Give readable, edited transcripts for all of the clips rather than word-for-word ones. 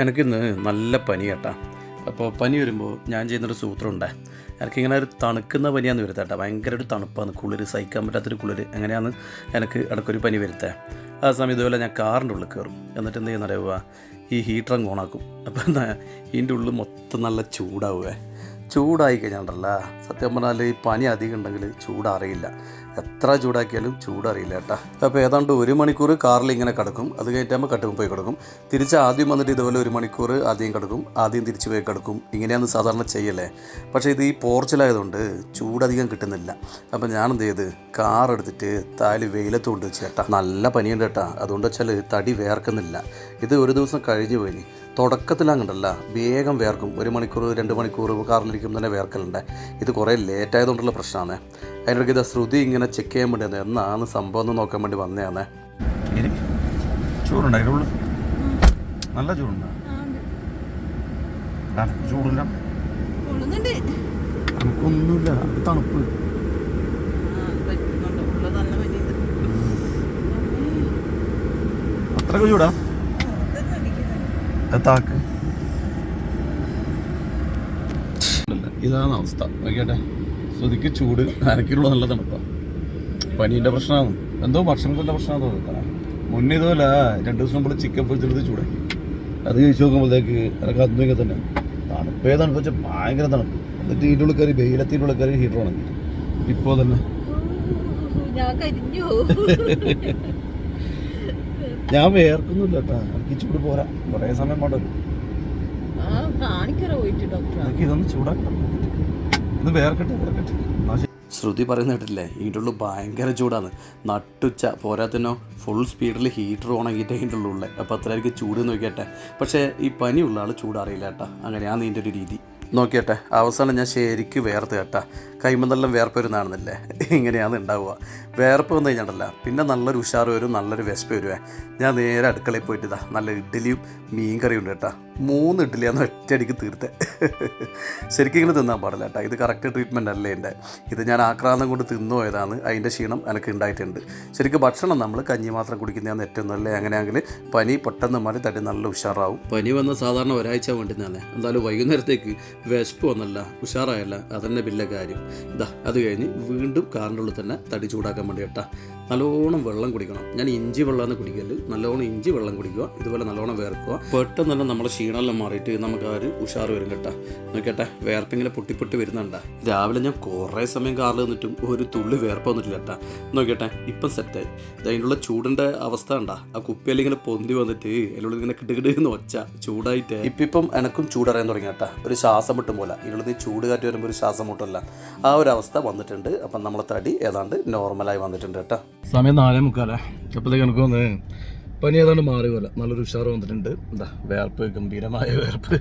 എനിക്കിന്ന് നല്ല പനി കേട്ടാ. അപ്പോൾ പനി വരുമ്പോൾ ഞാൻ ചെയ്യുന്നൊരു സൂത്രമുണ്ട്. എനിക്കിങ്ങനെ ഒരു തണുക്കുന്ന പനിയാന്ന് വരുത്തേട്ടാ. ഭയങ്കര ഒരു തണുപ്പാണ്, കുളിര് സഹിക്കാൻ പറ്റാത്തൊരു കുളിര്. എങ്ങനെയാണ് എനിക്ക് ഇടയ്ക്കൊരു പനി വരുത്തേ. ആ സമയം ഇതുപോലെ ഞാൻ കാറിൻ്റെ ഉള്ളിൽ കയറും. എന്നിട്ട് എന്ത് ചെയ്യുന്ന അറിയുക, ഈ ഹീറ്റർ അങ്ങ് ഓണാക്കും. അപ്പോൾ എന്താ ഇതിൻ്റെ ഉള്ളിൽ മൊത്തം നല്ല ചൂടാവുക. ചൂടായി കഴിഞ്ഞാണ്ടല്ല, സത്യം പറഞ്ഞാൽ ഈ പനി അധികം ഉണ്ടെങ്കിൽ ചൂടറിയില്ല. എത്ര ചൂടാക്കിയാലും ചൂടറിയില്ല കേട്ടോ. അപ്പോൾ ഏതാണ്ട് 1 മണിക്കൂർ കാറിൽ ഇങ്ങനെ കിടക്കും. അത് കഴിഞ്ഞിട്ടാകുമ്പോൾ കട്ടും പോയി കിടക്കും. തിരിച്ച് ആദ്യം വന്നിട്ട് ഇതുപോലെ 1 മണിക്കൂർ ആദ്യം കിടക്കും, ആദ്യം തിരിച്ച് പോയി കിടക്കും. ഇങ്ങനെയാണ് സാധാരണ ചെയ്യല്ലേ. പക്ഷേ ഇത് ഈ പോർച്ചിലായതുകൊണ്ട് ചൂടധികം കിട്ടുന്നില്ല. അപ്പോൾ ഞാനെന്ത് ചെയ്ത് കാർ എടുത്തിട്ട് താല് വെയിലത്ത് കൊണ്ട് വെച്ച് കേട്ടാ. നല്ല പനിയുണ്ട് കേട്ടാ. അതുകൊണ്ട് വെച്ചാൽ തടി വേർക്കുന്നില്ല. ഇത് ഒരു ദിവസം കഴിഞ്ഞ് പോയി. തുടക്കത്തിലങ്ങണ്ടല്ല, വേഗം വേർക്കും. 1 മണിക്കൂർ 2 മണിക്കൂർ കാറിലിരിക്കുമ്പോൾ തന്നെ വേർക്കലുണ്ട്. ഇത് കുറേ ലേറ്റായതുകൊണ്ടുള്ള പ്രശ്നമാണ്. അതിനിടയ്ക്ക് ഇത് ശ്രുതി ഇങ്ങനെ ചെക്ക് ചെയ്യാൻ വേണ്ടി വന്നത്, എന്നാണ് സംഭവം എന്ന് നോക്കാൻ വേണ്ടി വന്നതാണ്. ചൂടുണ്ടോ അതിനുള്ളിൽ? നല്ല ചൂടുണ്ടോ? ചൂടില്ല, നമുക്കൊന്നുമില്ല. അത് തണുപ്പ്. അത്രയൊക്കെ ചൂടാ? താക്ക് ഇതാണ് അവസ്ഥ. നോക്കിയാട്ടെ, ശ്രുതിക്ക് ചൂട്, അരക്കിലുള്ള നല്ല തണുപ്പാണ്. പനീൻ്റെ പ്രശ്നമാണ്, എന്തോ ഭക്ഷണത്തിൻ്റെ പ്രശ്നമാണെന്ന് തോന്നുന്നു. മുന്നേ ഇതുപോലെ 2 ദിവസം മുമ്പ് ചിക്കൻ പൊരിച്ചെടുത്ത് ചൂടാക്കി. അത് കഴിച്ച് നോക്കുമ്പോഴത്തേക്ക് എനിക്ക് അതൊക്കെ തന്നെ തണുപ്പേ തണുപ്പ് വെച്ചാൽ ഭയങ്കര തണുപ്പ്. എന്നിട്ട് ഇതിൻ്റെ ഉള്ളിൽ കയറി, വെയിലത്തിൻ്റെ ഉള്ളിൽ കയറി ഹീറ്റർ ഉണങ്ങി. ഇപ്പോൾ തന്നെ ഞാൻ വേർക്കൊന്നുമില്ല കേട്ടോ. എനിക്ക് ചൂട് പോരാ, കുറേ സമയം കൊണ്ടല്ലോ. ഇതൊന്ന് ചൂടാക്കണം, ഇത് വേർക്കട്ടെ. ശ്രുതി പറയുന്ന കേട്ടില്ലേ, ഇതിൻ്റെ ഉള്ളിൽ ഭയങ്കര ചൂടാണ്. നട്ടുച്ച പോരാത്തതിനോ ഫുൾ സ്പീഡിൽ ഹീറ്റർ ഓണാക്കിയിട്ട് അതിൻ്റെ ഉള്ളിൽ. അപ്പോൾ അത്രയായിരിക്കും ചൂട് നോക്കിയാട്ടെ. പക്ഷേ ഈ പനിയുള്ള ആൾ ചൂടറിയില്ല കേട്ടോ. അങ്ങനെയാണ് ഇതിൻ്റെ ഒരു രീതി. നോക്കിയാട്ടെ, അവസാനം ഞാൻ ശരിക്ക് വേർത്ത് കേട്ടാ. കൈമന്തെല്ലാം വേർപ്പ് വരുന്നതാണെന്നല്ലേ, ഇങ്ങനെയാണ് ഉണ്ടാവുക. വേർപ്പ് വന്നു കഴിഞ്ഞിട്ടല്ല, പിന്നെ നല്ലൊരു ഉഷാറ് വരും, നല്ലൊരു വിശപ്പ് വരുവേ. ഞാൻ നേരെ അടുക്കളയിൽ പോയിട്ട് ഇതാ നല്ല ഇഡ്ഡലിയും മീൻ കറിയും ഉണ്ട് കേട്ടാ. 3 ഇഡ്ഡലിയാണ് ഒറ്റയടിക്ക് തീർത്തേ. ശരിക്കും ഇങ്ങനെ തിന്നാൻ പാടില്ല കേട്ടോ. ഇത് കറക്റ്റ് ട്രീറ്റ്മെൻ്റ് അല്ലേ എൻ്റെ. ഇത് ഞാൻ ആക്രാന്തം കൊണ്ട് തിന്നു പോയതാണ്. അതിൻ്റെ ക്ഷീണം എനിക്ക് ഉണ്ടായിട്ടുണ്ട്. ശരിക്കും ഭക്ഷണം നമ്മൾ കഞ്ഞി മാത്രം കുടിക്കുന്നതാണ് ഏറ്റവും നല്ലത്. അങ്ങനെയാണെങ്കിൽ പനി പെട്ടെന്ന് മാറി തടി നല്ല ഉഷാറാവും. പനി വന്ന സാധാരണ ഒരാഴ്ച വേണ്ടി തന്നെ. എന്തായാലും വൈകുന്നേരത്തേക്ക് വിശപ്പ് വന്നല്ല, ഉഷാറായല്ല, അതന്നെ വലിയ കാര്യം. ഇതാ അത് കഴിഞ്ഞ് വീണ്ടും കാറിൻ്റെ ഉള്ളിൽ തന്നെ തടി ചൂടാക്കാൻ വേണ്ടി കേട്ടാ. നല്ലോണം വെള്ളം കുടിക്കണം. ഞാൻ ഇഞ്ചി വെള്ളമാണ് കുടിക്കല്. നല്ലോണം ഇഞ്ചി വെള്ളം കുടിക്കുക. ഇതുപോലെ നല്ലോണം വേർക്കുക. പെട്ടെന്ന് തന്നെ നമ്മളെ ക്ഷീണമെല്ലാം മാറിയിട്ട് നമുക്ക് ആ ഒരു ഉഷാറ് വരും കേട്ടാ. നോക്കിയാട്ടെ, വേർപ്പിങ്ങനെ പൊട്ടി വരുന്നുണ്ടാ. രാവിലെ ഞാൻ കുറേ സമയം കാറിൽ നിന്നിട്ടും ഒരു തുള്ളി വേർപ്പ് വന്നിട്ടില്ല കേട്ടാ. നോക്കിയാട്ടെ, ഇപ്പം സെറ്റായി. അതിനുള്ള ചൂടിൻ്റെ അവസ്ഥ ഉണ്ടാ. ആ കുപ്പിയിൽ ഇങ്ങനെ പൊന്തി വന്നിട്ട് അതിനുള്ളിൽ ഇങ്ങനെ കിടുകിടുന്ന് ഒച്ച ചൂടായിട്ട് ഇപ്പം എനക്കും ചൂടറിയാൻ തുടങ്ങി കേട്ടാ. ഒരു ശ്വാസം മുട്ടും പോലെ. ഇതിനുള്ളിൽ ചൂട് കാറ്റ് വരുമ്പോൾ ഒരു ശ്വാസം മുട്ടല്ല, ആ ഒരു അവസ്ഥ വന്നിട്ടുണ്ട്. അപ്പം നമ്മളെ തടി ഏതാണ്ട് നോർമലായി വന്നിട്ടുണ്ട് കേട്ടോ. സമയം 4:45. അപ്പോഴത്തേക്ക് എനിക്ക് തോന്നുന്നു പനി ഏതാണ്ട് മാറി പോലെ നല്ലൊരു ഉഷാറ് വന്നിട്ടുണ്ട്. എന്താ വേർപ്പ്, ഗംഭീരമായ വേർപ്പ്.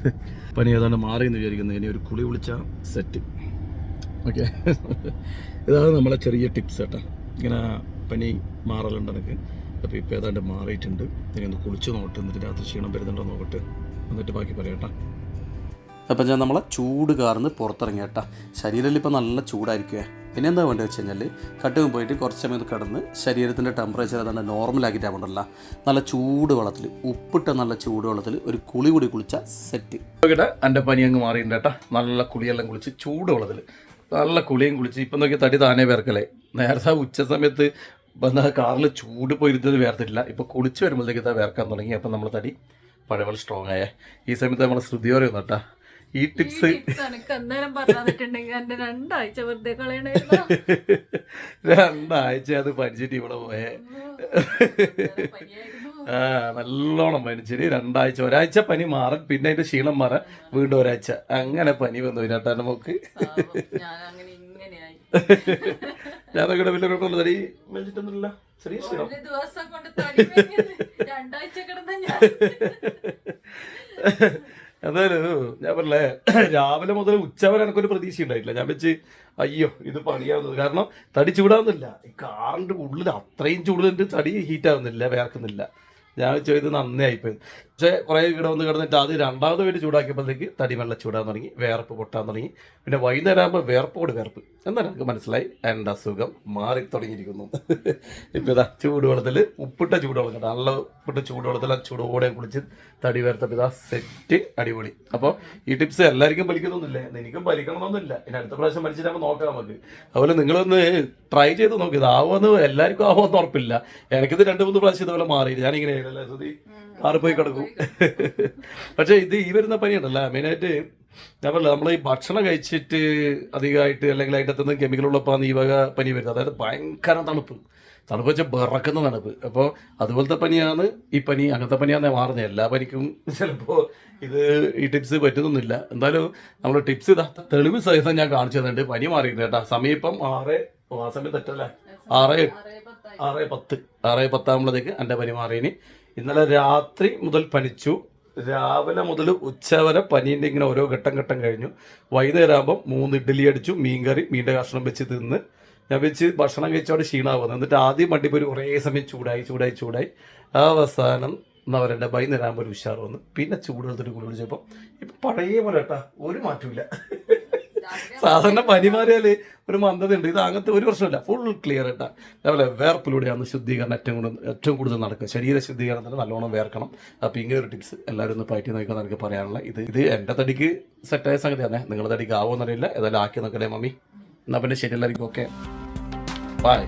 പനി ഏതാണ്ട് മാറി എന്ന് വിചാരിക്കുന്നത്. ഇനി ഒരു കുളി വിളിച്ച സെറ്റ്. ഓക്കെ, ഇതാണ് നമ്മളെ ചെറിയ ടിപ്സ് കേട്ടോ. ഇങ്ങനെ പനി മാറലുണ്ട് എനിക്ക്. അപ്പോൾ ഇപ്പോൾ ഏതാണ്ട് മാറിയിട്ടുണ്ട്. ഇനി ഒന്ന് കുളിച്ച് നോക്കട്ടെ, എന്നിട്ട് രാത്രി ക്ഷീണം വരുന്നുണ്ടോ നോക്കട്ടെ, എന്നിട്ട് ബാക്കി പറയാം കേട്ടോ. അപ്പം ഞാൻ നമ്മളെ ചൂട് കാർന്ന് പുറത്തിറങ്ങി കേട്ടാ. ശരീരത്തിൽ ഇപ്പോൾ നല്ല ചൂടായിരിക്കുവേ. പിന്നെ എന്താ വേണ്ടത് വെച്ച് കഴിഞ്ഞാൽ കട്ടും പോയിട്ട് കുറച്ച് സമയത്ത് കിടന്ന് ശരീരത്തിൻ്റെ ടെമ്പറേച്ചർ ഏതാണ്ട് നോർമലാക്കിയിട്ടാണ് കൊണ്ടല്ല. നല്ല ചൂട് വെള്ളത്തിൽ, ഉപ്പിട്ട നല്ല ചൂട് വെള്ളത്തിൽ ഒരു കുളി കൂടി കുളിച്ച സെറ്റ്. നോക്കിയിട്ട് എൻ്റെ പനി അങ്ങ് മാറിയിട്ടുണ്ട് കേട്ടോ. നല്ല കുളിയെല്ലാം കുളിച്ച് ചൂട് വെള്ളത്തിൽ നല്ല കുളിയും കുളിച്ച് ഇപ്പം നോക്കി തടി താനേ വേർക്കലേ. നേരത്തെ ഉച്ച സമയത്ത് വന്ന കാറിൽ ചൂട് പോയിരുന്നത് വേർത്തിട്ടില്ല. ഇപ്പോൾ കുളിച്ച് വരുമ്പോഴത്തേക്ക് ഇതാ വേർക്കാൻ തുടങ്ങി. അപ്പം നമ്മൾ തടി പഴയ സ്ട്രോങ് ആയേ. ഈ സമയത്ത് നമ്മൾ ശ്രുതിയോടെ കേട്ടാ. ഈ ടിപ്സ് 2 ആഴ്ച അത് പഠിച്ചിട്ട് ഇവിടെ പോയേ. നല്ലോണം പനിച്ചിട്ട് 2 ആഴ്ച, ഒരാഴ്ച പനി മാറാൻ, പിന്നെ അതിന്റെ ക്ഷീണം മാറാൻ വീണ്ടും ഒരാഴ്ച, അങ്ങനെ പനി വന്നു. ഇതിനകത്താ നമുക്ക് ഞാൻ നോക്കിയിട്ട് വലിയ കുഴപ്പമില്ല, തടി വെച്ചിട്ടൊന്നുമില്ല. ചെറിയ ക്ഷീണം. എന്തായാലും ഞാൻ പറഞ്ഞേ, രാവിലെ മുതൽ ഉച്ചവരെ എനിക്കൊരു പ്രതീക്ഷ ഉണ്ടായിട്ടില്ല. ഞാൻ വെച്ച് അയ്യോ ഇത് പണിയാവുന്നത്, കാരണം തടി ചൂടാവുന്നില്ല. ഈ കാറിൻ്റെ ഉള്ളിൽ അത്രയും ചൂടിൽ തടി ഹീറ്റ് ആവുന്നില്ല, വേർക്കുന്നില്ല. ഞാൻ വെച്ചാൽ ഇത് നന്നായിപ്പോയി. പക്ഷേ കുറേ വന്ന് കിടന്നിട്ട് അത് രണ്ടാമത് വേണ്ടി ചൂടാക്കിയപ്പോഴത്തേക്ക് തടി വെള്ളം ചൂടാൻ തുടങ്ങി, വേർപ്പ് പൊട്ടാൻ തുടങ്ങി. പിന്നെ വൈകുന്നേരം ആകുമ്പോൾ വേർപ്പോട് വേർപ്പ്. എന്നാൽ എനിക്ക് മനസ്സിലായി എൻ്റെ അസുഖം മാറി തുടങ്ങിയിരിക്കുന്നു. ഇപ്പം ഇതാ ചൂടുവെള്ളത്തിൽ ഉപ്പിട്ട ചൂടുവെള്ളം കേട്ടോ, നല്ല ഉപ്പിട്ട ചൂടുവെള്ളത്തിൽ ചൂടോടെ കുളിച്ച് തടി വേർത്തപ്പോൾ ഇതാ സെറ്റ് അടിപൊളി. അപ്പോൾ ഈ ടിപ്സ് എല്ലാവർക്കും വലിക്കുന്നൊന്നുമില്ല, എനിക്കും വലിക്കണമെന്നൊന്നുമില്ല. ഇനി അടുത്ത പ്രാവശ്യം വലിച്ചിട്ടാകുമ്പോൾ നോക്കാം നമുക്ക്. അതുപോലെ നിങ്ങളൊന്ന് ട്രൈ ചെയ്ത് നോക്കി. ഇതാവുമെന്ന് എല്ലാവർക്കും ആവുമെന്ന് ഉറപ്പില്ല. എനിക്കിത് 2-3 പ്രാവശ്യം ഇതുപോലെ മാറി. ഞാനിങ്ങനെ അല്ലേ സുധി കാറ് പോയി കിടക്കും. പക്ഷേ ഇത് ഈ വരുന്ന പനിയുണ്ടല്ലോ മെയിനായിട്ട് ഞാൻ പറഞ്ഞില്ല, നമ്മൾ ഈ ഭക്ഷണം കഴിച്ചിട്ട് അധികമായിട്ട് അല്ലെങ്കിൽ അതിൻ്റെ അകത്തുനിന്ന് കെമിക്കലുള്ളപ്പോൾ ഈ വക പനി വരുന്നത്. അതായത് ഭയങ്കര തണുപ്പ് വെച്ചാൽ വിറക്കുന്ന തണുപ്പ്. അപ്പോൾ അതുപോലത്തെ പനിയാണ് ഈ പനി. അങ്ങനത്തെ പനിയാണെന്ന് മാറുന്നത്. എല്ലാ പനിക്കും ചിലപ്പോൾ ഇത് ഈ ടിപ്സ് പറ്റുന്നൊന്നുമില്ല. എന്തായാലും നമ്മൾ ടിപ്സ് ഇതാ തെളിവ് സഹിതം ഞാൻ കാണിച്ചു തന്നിട്ടുണ്ട്. പനി മാറിയിട്ടുണ്ട് കേട്ടോ. സമയം ഇപ്പം 6 ആ സമയം തെറ്റല്ലേ 6:10 ആകുമ്പോഴത്തേക്ക് എൻ്റെ പനി മാറിയിനി. ഇന്നലെ രാത്രി മുതൽ പനിച്ചു. രാവിലെ മുതൽ ഉച്ചവരെ പനീൻ്റെ ഇങ്ങനെ ഓരോ ഘട്ടം കഴിഞ്ഞു. വൈകുന്നേരം ആകുമ്പോൾ 3 ഇഡ്ഡലി അടിച്ചു, മീൻകറി, മീൻ്റെ കഷ്ണം വെച്ച് തിന്ന് ഞാൻ വെച്ച് ഭക്ഷണം കഴിച്ചോടെ ക്ഷീണമാകുന്നത്. എന്നിട്ട് ആദ്യം വണ്ടിപ്പോൾ കുറേ സമയം ചൂടായി അവസാനം എന്താ പറയണ്ടേ വൈകുന്നേരം ആകുമ്പോൾ ഒരു ഉഷാർ വന്നു. പിന്നെ ചൂടെടുത്തിട്ട് കുളി വിളിച്ചപ്പോൾ ഇപ്പം പഴയ പോലെ കേട്ടാ, ഒരു മാറ്റമില്ല. സാധാരണ പനി മാറിയാൽ ഒരു മന്ദതയുണ്ട്. ഇത് അങ്ങനത്തെ ഒരു പ്രശ്നമില്ല, ഫുൾ ക്ലിയർ കേട്ടാ. അതേപോലെ വേർപ്പിലൂടെയാണ് ശുദ്ധീകരണം ഏറ്റവും കൂടുതൽ നടക്കുക. ശരീര ശുദ്ധീകരണത്തിന് നല്ലോണം വേർക്കണം. അപ്പോൾ ഇങ്ങനെ ഒരു ടിപ്സ് എല്ലാവരും ഒന്ന് പറ്റി നോക്കാൻ എനിക്ക് പറയാനുള്ള. ഇത് എൻ്റെ തടിക്ക് സെറ്റായ സംഗതിയാണ്. നിങ്ങളുടെ തടിക്ക് ആവുമെന്നറിയില്ല. ഏതായാലും ആക്കി നോക്കല്ലേ മമ്മി. എന്നാൽ പിന്നെ ശരി, എല്ലാവർക്കും ഓക്കെ, ബൈ.